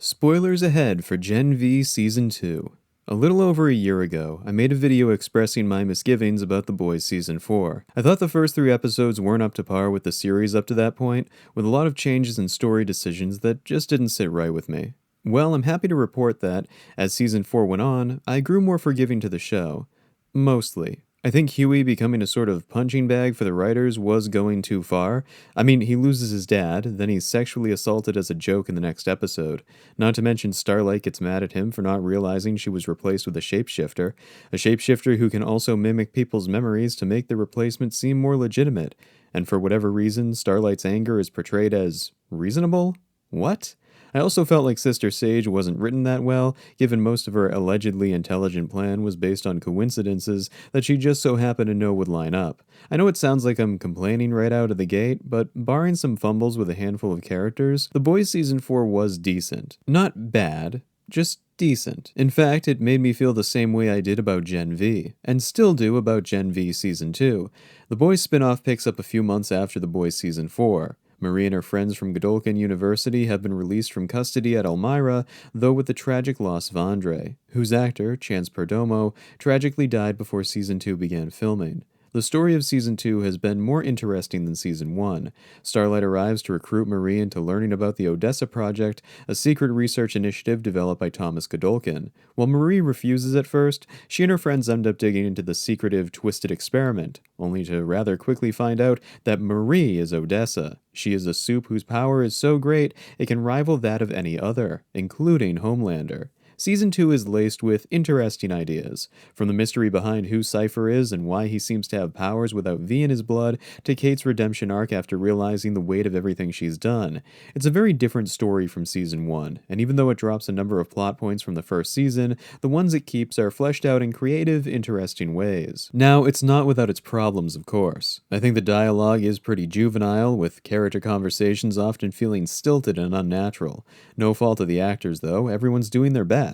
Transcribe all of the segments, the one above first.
Spoilers ahead for Gen V Season 2. A little over a year ago, I made a video expressing my misgivings about The Boys Season 4. I thought the first 3 episodes weren't up to par with the series up to that point, with a lot of changes in story decisions that just didn't sit right with me. Well, I'm happy to report that, as Season 4 went on, I grew more forgiving to the show. Mostly. I think Huey becoming a sort of punching bag for the writers was going too far. I mean, he loses his dad, then he's sexually assaulted as a joke in the next episode. Not to mention Starlight gets mad at him for not realizing she was replaced with a shapeshifter who can also mimic people's memories to make the replacement seem more legitimate. And for whatever reason, Starlight's anger is portrayed as reasonable? What? I also felt like Sister Sage wasn't written that well, given most of her allegedly intelligent plan was based on coincidences that she just so happened to know would line up. I know it sounds like I'm complaining right out of the gate, but barring some fumbles with a handful of characters, The Boys Season 4 was decent. Not bad, just decent. In fact, it made me feel the same way I did about Gen V, and still do about Gen V Season 2. The Boys spin-off picks up a few months after The Boys Season 4. Marie and her friends from Godolkin University have been released from custody at Elmira, though with the tragic loss of Andre, whose actor, Chance Perdomo, tragically died before Season 2 began filming. The story of Season 2 has been more interesting than Season 1. Starlight arrives to recruit Marie into learning about the Odessa Project, a secret research initiative developed by Thomas Godolkin. While Marie refuses at first, she and her friends end up digging into the secretive, twisted experiment, only to rather quickly find out that Marie is Odessa. She is a soup whose power is so great it can rival that of any other, including Homelander. Season 2 is laced with interesting ideas, from the mystery behind who Cypher is and why he seems to have powers without V in his blood, to Kate's redemption arc after realizing the weight of everything she's done. It's a very different story from Season 1, and even though it drops a number of plot points from the first season, the ones it keeps are fleshed out in creative, interesting ways. Now, it's not without its problems, of course. I think the dialogue is pretty juvenile, with character conversations often feeling stilted and unnatural. No fault of the actors, though, everyone's doing their best.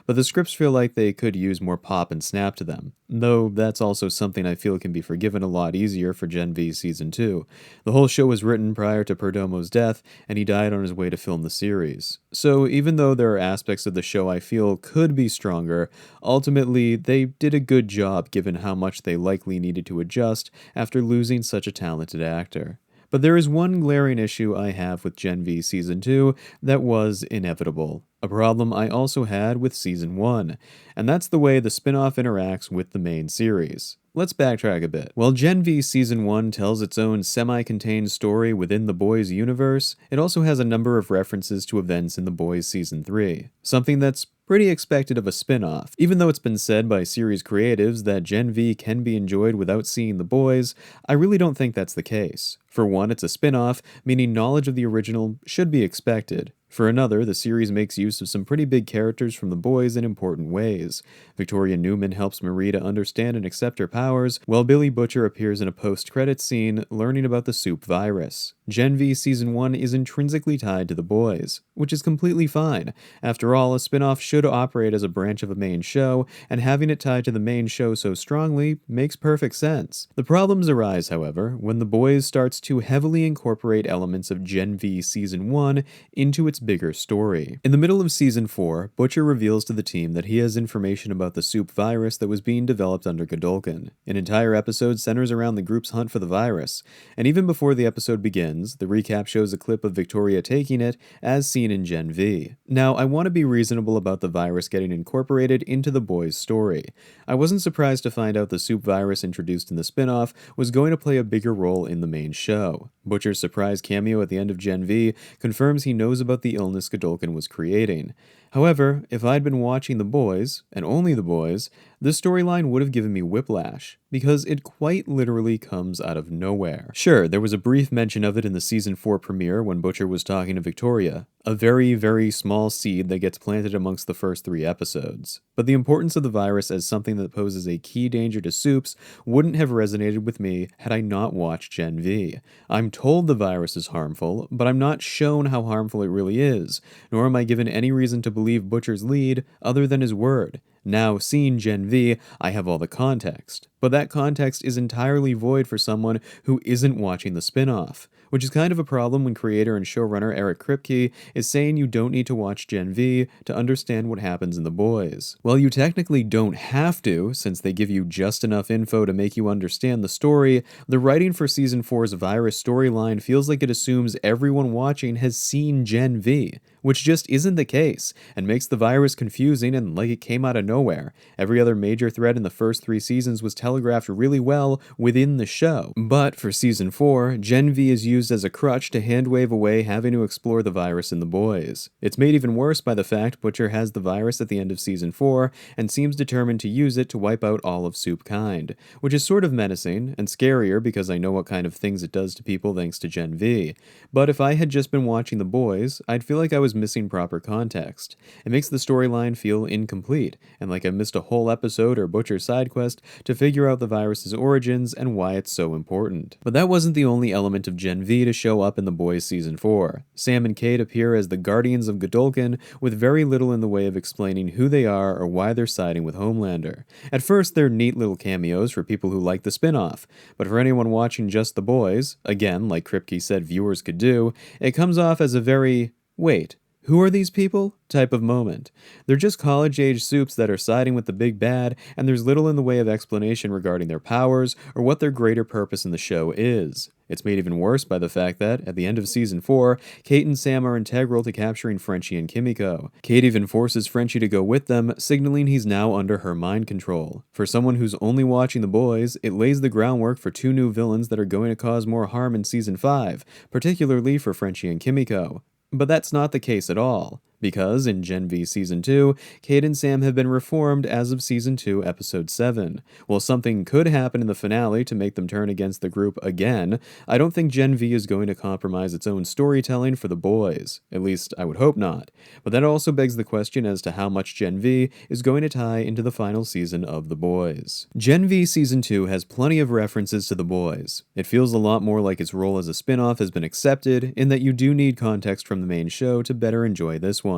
But the scripts feel like they could use more pop and snap to them, though that's also something I feel can be forgiven a lot easier for Gen V Season 2. The whole show was written prior to Perdomo's death, and he died on his way to film the series. So even though there are aspects of the show I feel could be stronger, ultimately they did a good job given how much they likely needed to adjust after losing such a talented actor. But there is one glaring issue I have with Gen V Season 2 that was inevitable. A problem I also had with Season 1, and that's the way the spin-off interacts with the main series. Let's backtrack a bit. While Gen V Season 1 tells its own semi-contained story within The Boys universe, it also has a number of references to events in The Boys Season 3, something that's pretty expected of a spin-off. Even though it's been said by series creatives that Gen V can be enjoyed without seeing The Boys, I really don't think that's the case. For one, it's a spin-off, meaning knowledge of the original should be expected. For another, the series makes use of some pretty big characters from The Boys in important ways. Victoria Newman helps Marie to understand and accept her powers, while Billy Butcher appears in a post-credits scene learning about the soup virus. Gen V Season 1 is intrinsically tied to The Boys, which is completely fine. After all, a spin-off should operate as a branch of a main show, and having it tied to the main show so strongly makes perfect sense. The problems arise, however, when The Boys starts to heavily incorporate elements of Gen V Season 1 into its bigger story. In the middle of Season 4, Butcher reveals to the team that he has information about the soup virus that was being developed under Godolkin. An entire episode centers around the group's hunt for the virus, and even before the episode begins, the recap shows a clip of Victoria taking it, as seen in Gen V. Now, I want to be reasonable about the virus getting incorporated into the boys' story. I wasn't surprised to find out the soup virus introduced in the spin-off was going to play a bigger role in the main show. Butcher's surprise cameo at the end of Gen V confirms he knows about the illness Godolkin was creating. However, if I'd been watching The Boys, and only The Boys, this storyline would have given me whiplash, because it quite literally comes out of nowhere. Sure, there was a brief mention of it in the Season 4 premiere when Butcher was talking to Victoria, a very, very small seed that gets planted amongst the first 3 episodes. But the importance of the virus as something that poses a key danger to soups wouldn't have resonated with me had I not watched Gen V. I'm told the virus is harmful, but I'm not shown how harmful it really is, nor am I given any reason to believe Butcher's lead other than his word. Now, seeing Gen V, I have all the context, but that context is entirely void for someone who isn't watching the spin-off. which is kind of a problem when creator and showrunner Eric Kripke is saying you don't need to watch Gen V to understand what happens in The Boys. Well, you technically don't have to, since they give you just enough info to make you understand the story. The writing for Season 4's virus storyline feels like it assumes everyone watching has seen Gen V, which just isn't the case, and makes the virus confusing and like it came out of nowhere. Every other major threat in the first 3 seasons was telegraphed really well within the show. But for Season 4, Gen V is used as a crutch to handwave away having to explore the virus in The Boys. It's made even worse by the fact Butcher has the virus at the end of Season 4 and seems determined to use it to wipe out all of Soupkind, which is sort of menacing and scarier because I know what kind of things it does to people thanks to Gen V. But if I had just been watching The Boys, I'd feel like I was missing proper context. It makes the storyline feel incomplete, and like I missed a whole episode or Butcher's side quest to figure out the virus's origins and why it's so important. But that wasn't the only element of Gen V to show up in The Boys Season 4. Sam and Kate appear as the Guardians of Godolkin with very little in the way of explaining who they are or why they're siding with Homelander. At first, they're neat little cameos for people who like the spin-off, but for anyone watching just The Boys, again, like Kripke said viewers could do, it comes off as a very, wait, who are these people? Type of moment. They're just college-age soups that are siding with the big bad, and there's little in the way of explanation regarding their powers or what their greater purpose in the show is. It's made even worse by the fact that, at the end of Season 4, Kate and Sam are integral to capturing Frenchie and Kimiko. Kate even forces Frenchie to go with them, signaling he's now under her mind control. For someone who's only watching The Boys, it lays the groundwork for 2 new villains that are going to cause more harm in Season 5, particularly for Frenchie and Kimiko. But that's not the case at all, because in Gen V Season 2, Kate and Sam have been reformed as of Season 2, Episode 7. While something could happen in the finale to make them turn against the group again, I don't think Gen V is going to compromise its own storytelling for The Boys. At least, I would hope not. But that also begs the question as to how much Gen V is going to tie into the final season of The Boys. Gen V Season 2 has plenty of references to The Boys. It feels a lot more like its role as a spin-off has been accepted, in that you do need context from the main show to better enjoy this one.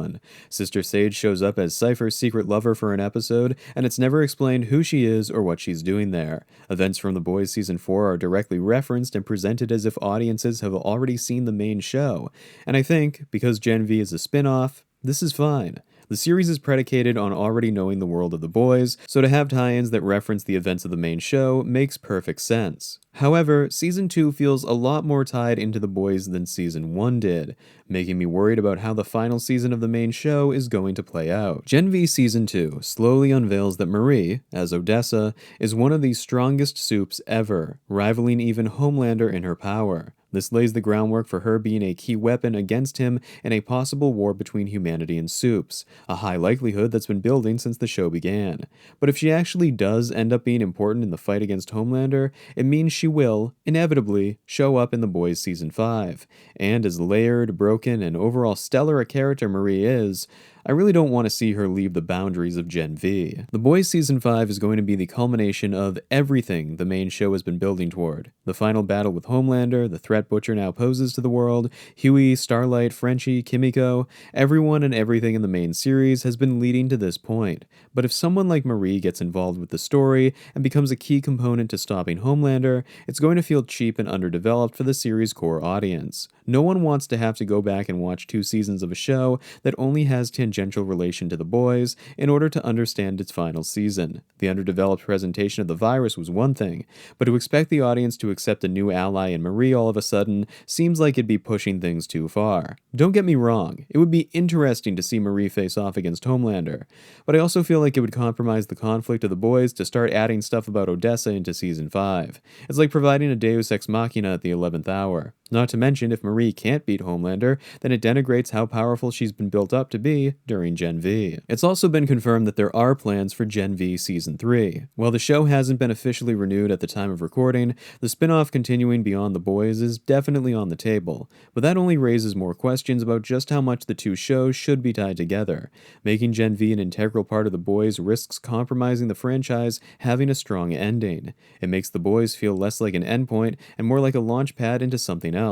Sister Sage shows up as Cypher's secret lover for an episode, and it's never explained who she is or what she's doing there. Events from The Boys Season 4 are directly referenced and presented as if audiences have already seen the main show, and I think, because Gen V is a spin-off, this is fine. The series is predicated on already knowing the world of The Boys, so to have tie-ins that reference the events of the main show makes perfect sense. However, Season 2 feels a lot more tied into The Boys than Season 1 did, making me worried about how the final season of the main show is going to play out. Gen V Season 2 slowly unveils that Marie, as Odessa, is one of the strongest soups ever, rivaling even Homelander in her power. This lays the groundwork for her being a key weapon against him in a possible war between humanity and Soups, a high likelihood that's been building since the show began. But if she actually does end up being important in the fight against Homelander, it means she will, inevitably, show up in The Boys Season 5. And as layered, broken, and overall stellar a character Marie is, I really don't want to see her leave the boundaries of Gen V. The Boys Season 5 is going to be the culmination of everything the main show has been building toward. The final battle with Homelander, the threat Butcher now poses to the world, Huey, Starlight, Frenchie, Kimiko, everyone and everything in the main series has been leading to this point. But if someone like Marie gets involved with the story and becomes a key component to stopping Homelander, it's going to feel cheap and underdeveloped for the series' core audience. No one wants to have to go back and watch 2 seasons of a show that only has tangential relation to The Boys in order to understand its final season. The underdeveloped presentation of the virus was one thing, but to expect the audience to accept a new ally in Marie all of a sudden seems like it'd be pushing things too far. Don't get me wrong, it would be interesting to see Marie face off against Homelander, but I also feel like it would compromise the conflict of The Boys to start adding stuff about Odessa into Season 5. It's like providing a Deus Ex Machina at the 11th hour. Not to mention, if Marie can't beat Homelander, then it denigrates how powerful she's been built up to be during Gen V. It's also been confirmed that there are plans for Gen V Season 3. While the show hasn't been officially renewed at the time of recording, the spin-off continuing beyond The Boys is definitely on the table, but that only raises more questions about just how much the 2 shows should be tied together. Making Gen V an integral part of The Boys risks compromising the franchise having a strong ending. It makes The Boys feel less like an endpoint and more like a launch pad into something else.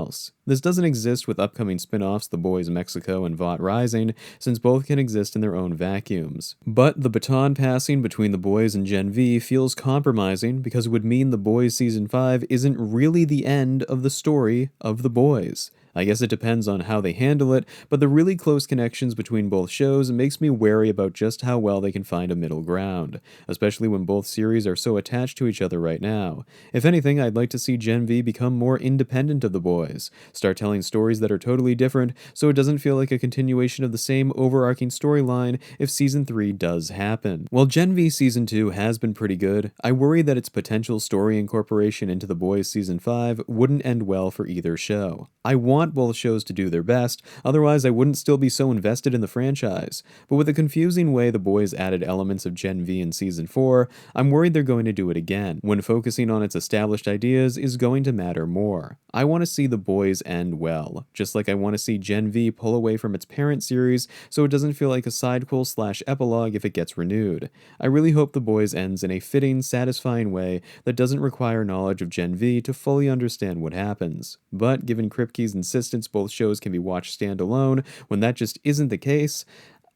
This doesn't exist with upcoming spin-offs The Boys Mexico and Vought Rising, since both can exist in their own vacuums. But the baton passing between The Boys and Gen V feels compromising because it would mean The Boys Season 5 isn't really the end of the story of The Boys. I guess it depends on how they handle it, but the really close connections between both shows makes me wary about just how well they can find a middle ground, especially when both series are so attached to each other right now. If anything, I'd like to see Gen V become more independent of The Boys, start telling stories that are totally different so it doesn't feel like a continuation of the same overarching storyline if Season 3 does happen. While Gen V Season 2 has been pretty good, I worry that its potential story incorporation into The Boys Season 5 wouldn't end well for either show. I want both shows to do their best, otherwise I wouldn't still be so invested in the franchise. But with the confusing way The Boys added elements of Gen V in Season 4, I'm worried they're going to do it again, when focusing on its established ideas is going to matter more. I want to see The Boys end well, just like I want to see Gen V pull away from its parent series so it doesn't feel like a sidequel/epilogue if it gets renewed. I really hope The Boys ends in a fitting, satisfying way that doesn't require knowledge of Gen V to fully understand what happens. But given Kripke's insistence both shows can be watched standalone when that just isn't the case,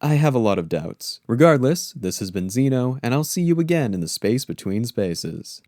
I have a lot of doubts. Regardless, this has been Zeno, and I'll see you again in the space between spaces.